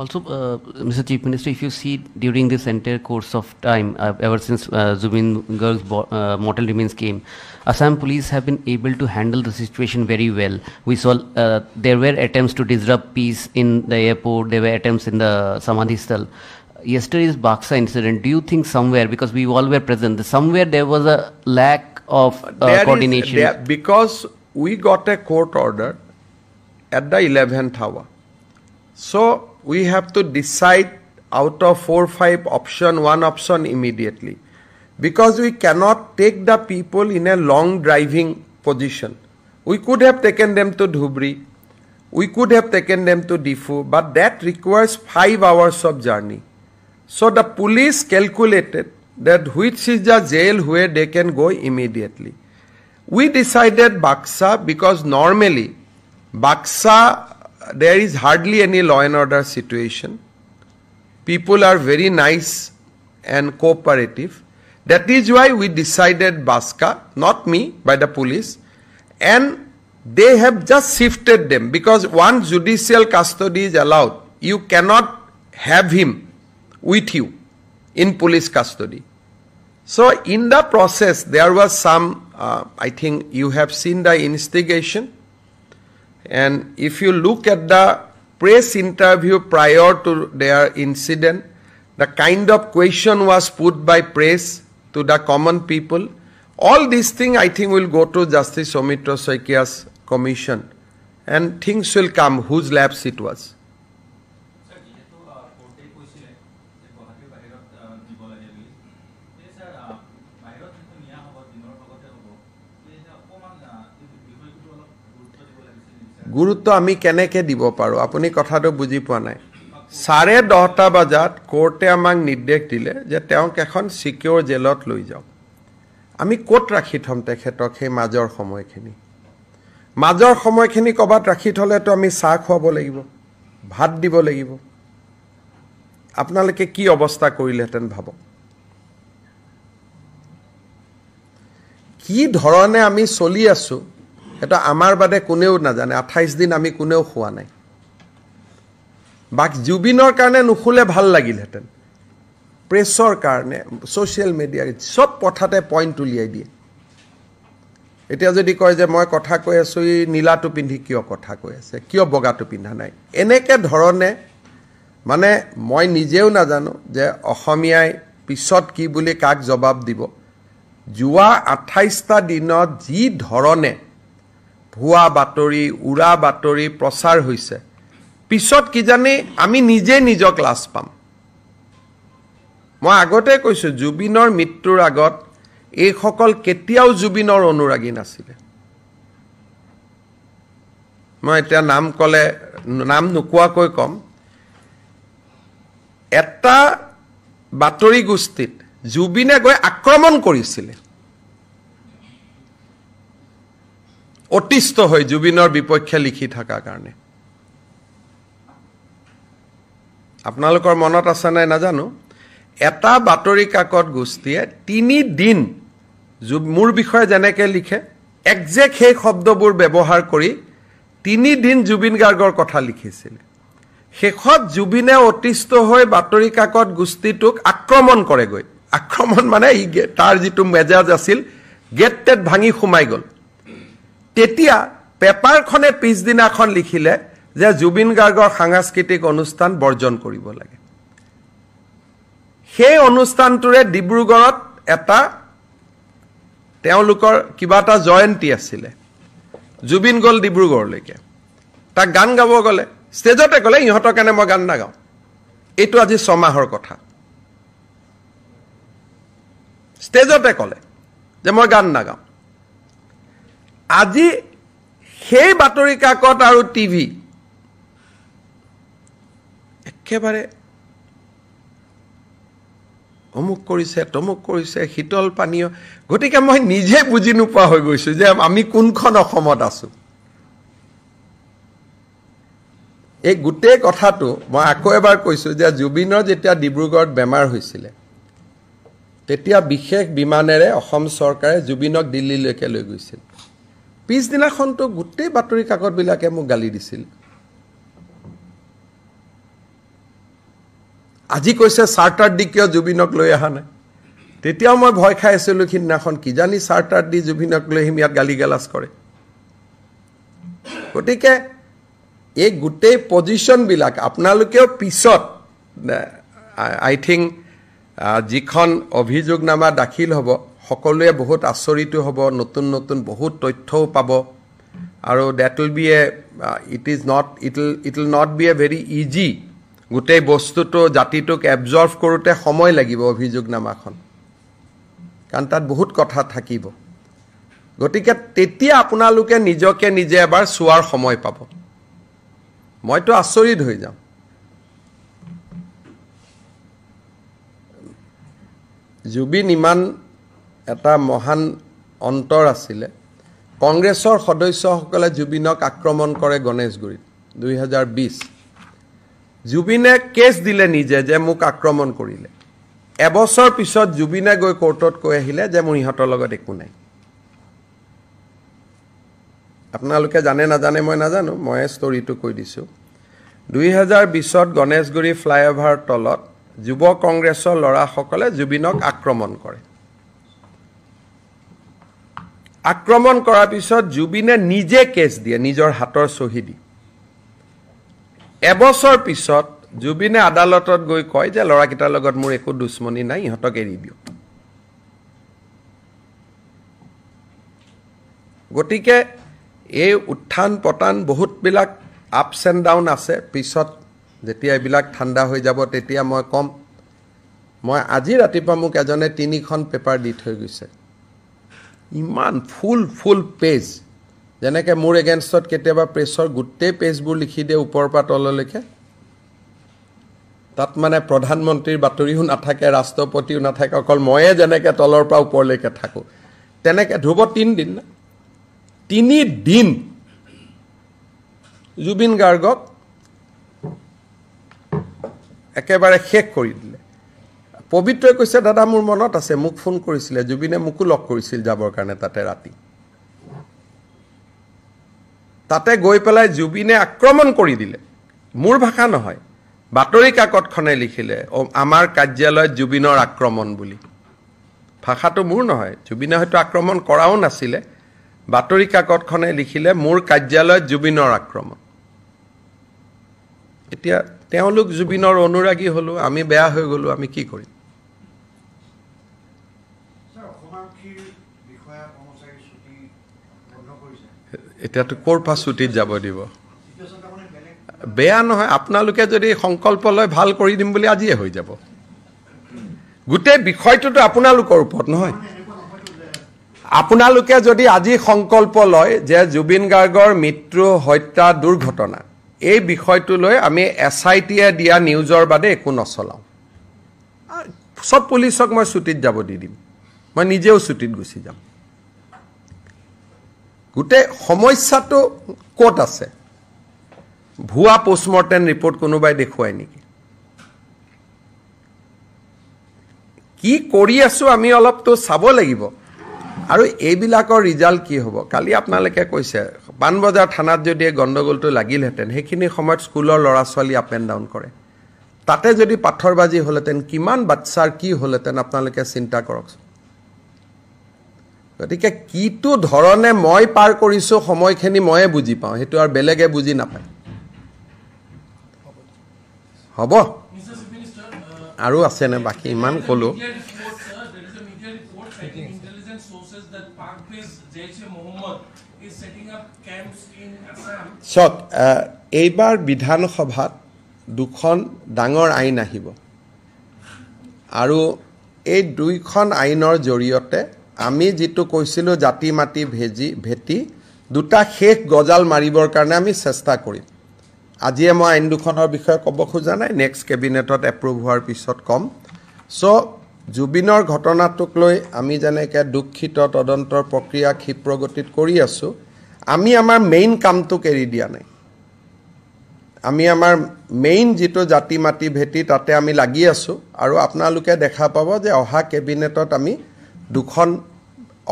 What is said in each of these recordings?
Also, Mr. Chief Minister, if you see during this entire course of time, ever since Zubin Garg's mortal remains came, Assam police have been able to handle the situation very well. We saw there were attempts to disrupt peace in the airport, there were attempts in the Samadhi Sthal. Yesterday's Baksa incident, do you think somewhere, because we all were present, somewhere there was a lack of coordination? Because we got a court order at the 11th hour. So we have to decide out of 4-5 option, one option immediately. Because we cannot take the people in a long driving position. We could have taken them to Dhubri, we could have taken them to Difu, but that requires 5 hours of journey. So the police calculated that which is the jail where they can go immediately. We decided Baksa because normally Baksa there is hardly any law and order situation. People are very nice and cooperative. That is why we decided Baska, not me, by the police. And they have just shifted them because once judicial custody is allowed, you cannot have him with you in police custody. So in the process, there was some, I think you have seen the instigation. And if you look at the press interview prior to their incident, the kind of question was put by press to the common people, all these things I think will go to Justice Soumitra Saikia's commission and things will come whose lapse it was. গুৰুত্ব আমি কেনেকৈ দিব পাৰোঁ আপুনি কথাটো বুজি পোৱা নাই 10:30 বজাত কোৰ্টে আমাক নিৰ্দেশ দিলে যে তেওঁক এখন সিকিউৰ জেলত লৈ যাওক আমি কোট ৰাখি থম তেখেতক সেই মাজৰ সময়খিনি কবাত ৰাখি থলেতো আমি চাহ খুৱাব লাগিব ভাত দিব লাগিব আপোনালোকে কি অৱস্থা কৰিলেহেঁতেন ভাবক কি ধৰণে আমি চলি আছো এটা আমাৰ বাদে কোনেও নাজানে 28 দিন আমি কোনেও খোৱা নাই বাক জুবিনৰ কাৰণে নুখুলে ভাল লাগিলহেঁতেন প্ৰেছৰ কাৰণে সোশ্যাল মিডিয়া সব কথাতে পইণ্ট উলিয়াই দিয়ে এতিয়া যদি কয় যে মই কথা কৈ আছো ই নীলাটো পিন্ধি কিয় কথা কৈ আছে কিয় বগাটো পিন্ধা নাই এনেকে ধৰণে মানে মই নিজেও নাজানো যে অসমীয়াই পিছত কি বুলি কাক জবাব দিব জুৱা 28টা দিনত যি ধৰণে ভুৱা বাতৰি উৰা বাতৰি প্ৰচাৰ হৈছে পিছত কি জানি আমি নিজে নিজক লাজ পাম মই আগতে কৈছো জুবিনৰ মৃত্যুৰ আগত এই সকল কেতিয়াও জুবিনৰ অনুৰাগী নাছিল মই এটা নাম কলে নাম নুকুৱাকৈ কম এটা বাতৰি গোষ্ঠীত জুবিনে গৈ আক্ৰমণ কৰিছিল অতিষ্ঠ হৈ জুবিনৰ বিপক্ষে লিখি থকা কাৰণে আপোনালোকৰ মনত আছে নাই নাজানো এটা বাতৰি কাকত গোষ্ঠীয়ে 3 দিন মোৰ বিষয়ে যেনেকৈ লিখে একজেক্ট সেই শব্দবোৰ ব্যৱহাৰ কৰি 3 দিন জুবিন গাৰ্গৰ কথা লিখিছিল শেষত জুবিনে অতিষ্ঠ হৈ বাতৰি কাকত গোষ্ঠীটোক আক্ৰমণ কৰেগৈ আক্ৰমণ মানে তাৰ যিটো মেজাজ আছিল গেটটেড ভাঙি সোমাই গল তেতিয়া পেপাৰখনে পিছদিনাখন লিখিলে যে জুবিন গাৰ্গৰ সাংস্কৃতিক অনুষ্ঠান বৰ্জন কৰিব লাগে সেই অনুষ্ঠানটোৰে ডিব্ৰুগড়ত এটা তেওঁলোকৰ কিবা এটা জয়ন্তী আছিল জুবিন গল ডিব্ৰুগড়লৈকে তা গান গাব গলে ষ্টেজতে গলে ইহঁতৰ কাৰণে মই গান নাগাওঁ এইটো আজি 6 মাহৰ কথা ষ্টেজতে কলে যে মই গান নাগাওঁ আজি সেই বাতৰি কাকত আৰু টিভি একেবাৰে অমুক কৰিছে তমুক কৰিছে শীতল পানীয় গতিকে মই নিজে বুজি নোপোৱা হৈ গৈছো যে আমি কোনখন অসমত আছো এই গুটে কথাটো মই আকৌ এবাৰ কৈছো যে জুবিনৰ যেতিয়া ডিব্ৰুগড়ত বেমাৰ হৈছিল তেতিয়া বিশেষ বিমানেৰে অসম চৰকাৰে জুবিনক দিল্লীলৈকে লৈ গৈছিল পিছদিনাখনটো গোটেই বাতৰি কাকত বিলাকে মোক গালি দিছিল আজি কৈছে চাৰ্টাৰ দি কিয় জুবিনক লৈ অহা নাই তেতিয়াও মই ভয় খাই আছিলোঁ সিদিনাখন কিজানি চাৰ্টাৰ দি জুবিনক লৈ আহিম ইয়াত গালি গালাজ কৰে গতিকে এই গোটেই পজিশ্যনবিলাক আপোনালোকেও পিছত আই থিংক যিখন অভিযোগনামা দাখিল হ'ব সকলোৱে বহুত আচৰিত হ'ব নতুন নতুন বহুত তথ্যও পাব আৰু that will be a it will not be a very easy গোটেই বস্তুটো জাতিটোক এবজৰ্ভ কৰোঁতে সময় লাগিব অভিযোগনামাখন কাৰণ তাত বহুত কথা থাকিব গতিকে তেতিয়া আপোনালোকে নিজকে নিজে এবাৰ চোৱাৰ সময় পাব মইতো আচৰিত হৈ যাম জুবিন ইমান এটা মহান অন্তৰ আছিলে কংগ্ৰেছৰ সদস্যসকলে জুবিনক আক্ৰমণ কৰে গণেশগুৰিত 2020 জুবিনে কেছ দিলে নিজে যে মোক আক্ৰমণ কৰিলে এবছৰ পিছত জুবিনে গৈ কোৰ্টত কৈ আহিলে যে মোৰ ইহঁতৰ লগত একো নাই আপোনালোকে জানে নাজানে মই নাজানো মই ষ্টৰিটো কৈ দিছোঁ 2020ত গণেশগুৰি ফ্লাইঅভাৰ তলত যুৱ কংগ্ৰেছৰ ল'ৰাসকলে জুবিনক আক্ৰমণ কৰে আক্ৰমণ কৰাৰ পিছত জুবিনে নিজে কেছ দিয়ে নিজৰ হাতৰ চহী দি এবছৰ পিছত জুবিনে আদালতত গৈ কয় যে ল'ৰাকেইটাৰ লগত মোৰ একো দুশ্মনী নাই ইহঁতক এৰি দিওঁ গতিকে এই উত্থান পতান বহুতবিলাক আপছ এণ্ড ডাউন আছে পিছত যেতিয়া এইবিলাক ঠাণ্ডা হৈ যাব তেতিয়া মই ক'ম মই আজি ৰাতিপুৱা মোক এজনে 3খন পেপাৰ দি থৈ গৈছে ইমান ফুল পেজ যেনেকৈ মোৰ এগেইনষ্টত কেতিয়াবা প্ৰেছৰ গোটেই পেজবোৰ লিখি দিয়ে ওপৰৰ পৰা তললৈকে তাত মানে প্ৰধানমন্ত্ৰীৰ বাতৰিও নাথাকে ৰাষ্ট্ৰপতিও নাথাকে অকল ময়ে যেনেকৈ তলৰ পৰা ওপৰলৈকে থাকোঁ তেনেকৈ ধ্ৰুৱ 3 দিন না 3 দিন জুবিন গাৰ্গক একেবাৰে শেষ কৰি দিলে পবিত্ৰই কৈছে দাদা মোৰ মনত আছে মোক ফোন কৰিছিলে জুবিনে মোকো লগ কৰিছিল যাবৰ কাৰণে তাতে ৰাতি তাতে গৈ পেলাই জুবিনে আক্ৰমণ কৰি দিলে মোৰ ভাষা নহয় বাতৰি কাকতখনে লিখিলে আমাৰ কাৰ্যালয়ত জুবিনৰ আক্ৰমণ বুলি ভাষাটো মোৰ নহয় জুবিনে হয়তো আক্ৰমণ কৰাও নাছিলে বাতৰি কাকতখনে লিখিলে মোৰ কাৰ্যালয়ত জুবিনৰ আক্ৰমণ এতিয়া তেওঁলোক জুবিনৰ অনুৰাগী হলো আমি বেয়া হৈ গলো আমি কি কৰিম এতিয়াতো ক'ৰ পৰা ছুটিত যাব দিব বেয়া নহয় আপোনালোকে যদি সংকল্প লয় ভাল কৰি দিম বুলি আজিয়ে হৈ যাব গোটেই বিষয়টোতো আপোনালোকৰ ওপৰত নহয় আপোনালোকে যদি আজি সংকল্প লয় যে জুবিন গাৰ্গৰ মৃত্যু হত্যা দুৰ্ঘটনা এই বিষয়টো লৈ আমি এছআইটিয়ে দিয়া নিউজৰ বাদে একো নচলাওঁ সব পুলিচক মই ছুটিত যাব দি দিম মই নিজেও ছুটিত গুচি যাম গোটেই সমস্যাটো ক'ত আছে ভুৱা পোষ্টমৰ্টেম ৰিপৰ্ট কোনোবাই দেখুৱাই নেকি কি কৰি আছো আমি অলপতো চাব লাগিব আৰু এইবিলাকৰ ৰিজাল্ট কি হ'ব কালি আপোনালোকে কৈছে পানবজাৰ থানাত যদি গণ্ডগোলটো লাগিলহেঁতেন সেইখিনি সময়ত স্কুলৰ ল'ৰা ছোৱালী আপ এণ্ড ডাউন কৰে তাতে যদি পাথৰবাজি হ'লহেঁতেন কিমান বাচ্চাৰ কি হ'লহেঁতেন আপোনালোকে চিন্তা কৰকচোন গতিকে কিটো ধৰণে মই পাৰ কৰিছোঁ সময়খিনি ময়ে বুজি পাওঁ সেইটো আৰু বেলেগে বুজি নাপায় হ'ব আৰু আছেনে বাকী ইমান ক'লোঁ চক এইবাৰ বিধানসভাত দুখন ডাঙৰ আইন আহিব আৰু এই দুইখন আইনৰ জৰিয়তে আমি যিটো কৈছিলোঁ জাতি মাটি ভেটি দুটা শেষ গজাল মাৰিবৰ কাৰণে আমি চেষ্টা কৰিম আজিয়ে মই আইন দুখনৰ বিষয়ে ক'ব খোজা নাই নেক্সট কেবিনেটত এপ্ৰুভ হোৱাৰ পিছত ক'ম চ' জুবিনৰ ঘটনাটোক লৈ আমি যেনেকৈ দুখিত তদন্তৰ প্ৰক্ৰিয়া ক্ষিপ্ৰগতিত কৰি আছোঁ আমি আমাৰ মেইন কামটোক এৰি দিয়া নাই আমি আমাৰ মেইন যিটো জাতি মাটি ভেটি তাতে আমি লাগি আছোঁ আৰু আপোনালোকে দেখা পাব যে অহা কেবিনেটত আমি দুখন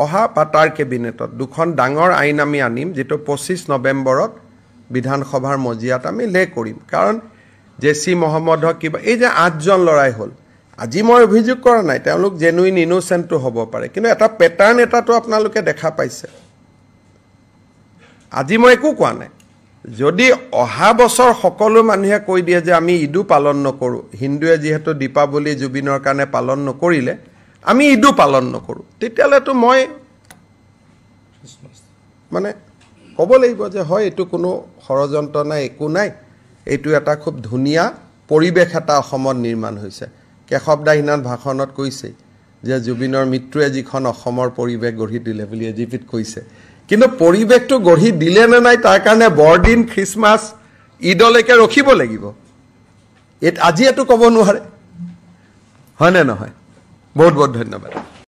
অহা বা তাৰ কেবিনেটত দুখন ডাঙৰ আইন আমি আনিম যিটো 25 নৱেম্বৰত বিধানসভাৰ মজিয়াত আমি লে কৰিম কাৰণ জেচি মহম্মদ হক কিবা এই যে 8জন লৰাই হ'ল আজি মই অভিযোগ কৰা নাই তেওঁলোক জেনুইন ইনোসেন্ট হ'ব পাৰে কিন্তু এটা প্যাটাৰ্ন এটাটো আপোনালোকে দেখা পাইছে আজি মই একো কোৱা নাই যদি অহা বছৰ সকলো মানুহে কৈ দিয়ে যে আমি ঈদো পালন নকৰো হিন্দুৱে যেহেতু দীপাৱলী জুবিনৰ কাৰণে পালন নকৰিলে আমি ঈদো পালন নকৰো তেতিয়ালেতো মই মানে ক'ব লাগিব যে হয় এটো কোনো ষড়যন্ত্ৰ নাই একো নাই এটো এটা খুব ধুনিয়া পৰিবেশ এটা অসমত নিৰ্মাণ হৈছে কেশৱ দাহিনান ভাষণত কৈছে যে জুবিনৰ মৃত্যুৱে যিখন অসমৰ পৰিবেশ গঢ়ি দিলে বুলি এজিপিত কৈছে কিন্তু পৰিবেশটো গঢ়ি দিলে নে নাই তাৰ কাৰণে বৰদিন খ্ৰীষ্টমাছ ঈদলৈকে ৰখিব লাগিব আজি এটো ক'ব নোৱাৰে হয় নে নহয় বহুত বহুত ধন্যবাদ